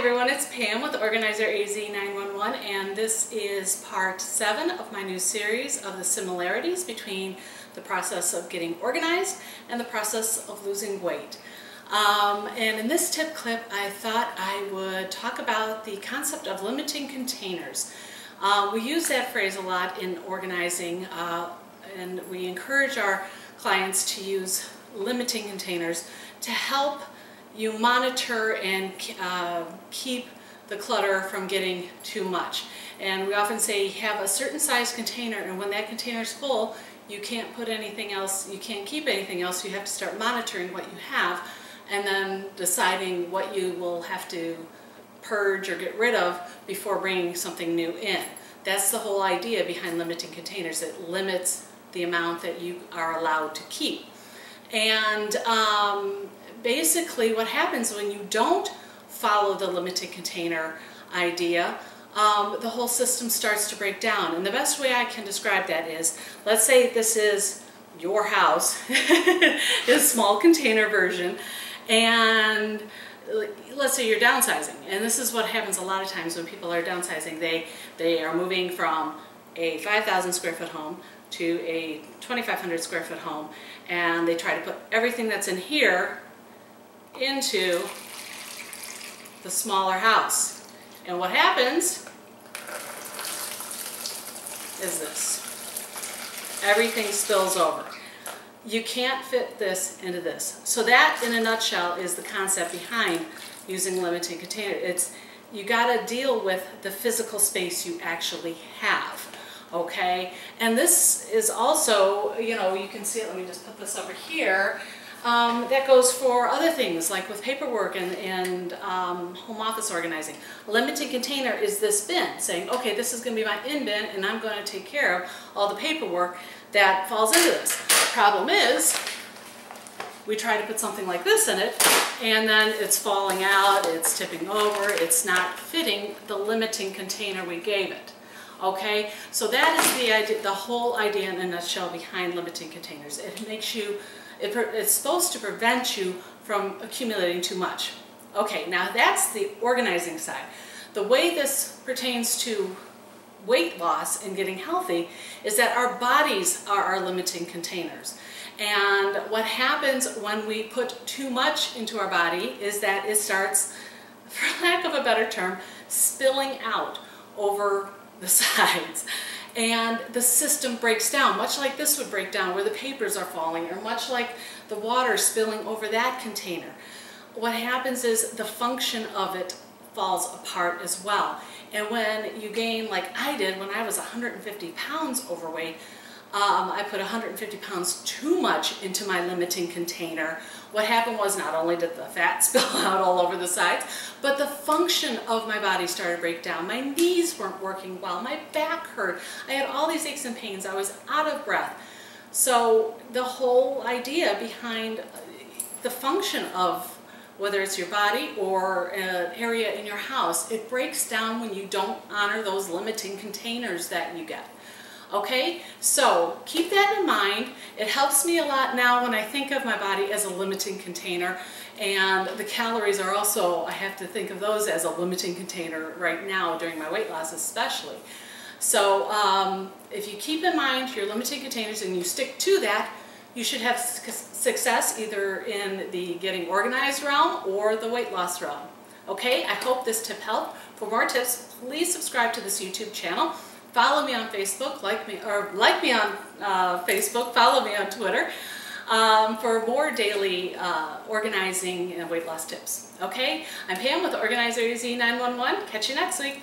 everyone, it's Pam with Organizer AZ 911, and this is part 7 of my new series of the similarities between the process of getting organized and the process of losing weight. And in this tip clip, I thought I would talk about the concept of limiting containers. We use that phrase a lot in organizing, and we encourage our clients to use limiting containers to help you monitor and keep the clutter from getting too much. And we often say have a certain size container, and when that container is full, you can't put anything else, you can't keep anything else. You have to start monitoring what you have and then deciding what you will have to purge or get rid of before bringing something new in. That's the whole idea behind limiting containers. It limits the amount that you are allowed to keep. And basically what happens when you don't follow the limited container idea, the whole system starts to break down. And the best way I can describe that is, let's say this is your house, a small container version, and let's say you're downsizing. And this is what happens a lot of times when people are downsizing. They are moving from a 5,000 square foot home to a 2,500 square foot home, and they try to put everything that's in here into the smaller house. And what happens is this. Everything spills over. You can't fit this into this. So that, in a nutshell, is the concept behind using limiting container. It's you got to deal with the physical space you actually have. Okay? And this is also, you know, you can see it, let me just put this over here. That goes for other things like with paperwork and home office organizing. A limiting container is this bin, saying, okay, this is going to be my in bin, and I'm going to take care of all the paperwork that falls into this. The problem is, we try to put something like this in it, and then it's falling out, it's tipping over, it's not fitting the limiting container we gave it. Okay, so that is the idea, the whole idea in a nutshell behind limiting containers. It makes you, it's supposed to prevent you from accumulating too much. Okay, now that's the organizing side. The way this pertains to weight loss and getting healthy is that our bodies are our limiting containers. And what happens when we put too much into our body is that it starts, for lack of a better term, spilling out over the sides. And the system breaks down, much like this would break down where the papers are falling, or much like the water spilling over that container. What happens is the function of it falls apart as well. And when you gain, like I did when I was 150 pounds overweight, I put 150 pounds too much into my limiting container. What happened was not only did the fat spill out all over the sides, but the function of my body started to break down. My knees weren't working well, my back hurt, I had all these aches and pains, I was out of breath. So the whole idea behind the function of whether it's your body or an area in your house, it breaks down when you don't honor those limiting containers that you get. Okay, so keep that in mind. It helps me a lot now when I think of my body as a limiting container, and the calories are also, I have to think of those as a limiting container right now during my weight loss especially. So if you keep in mind your limiting containers and you stick to that, you should have success either in the getting organized realm or the weight loss realm. Okay, I hope this tip helped. For more tips, please subscribe to this YouTube channel. Follow me on Facebook, like me on Facebook, follow me on Twitter for more daily organizing and weight loss tips. Okay, I'm Pam with Organizer AZ 911. Catch you next week.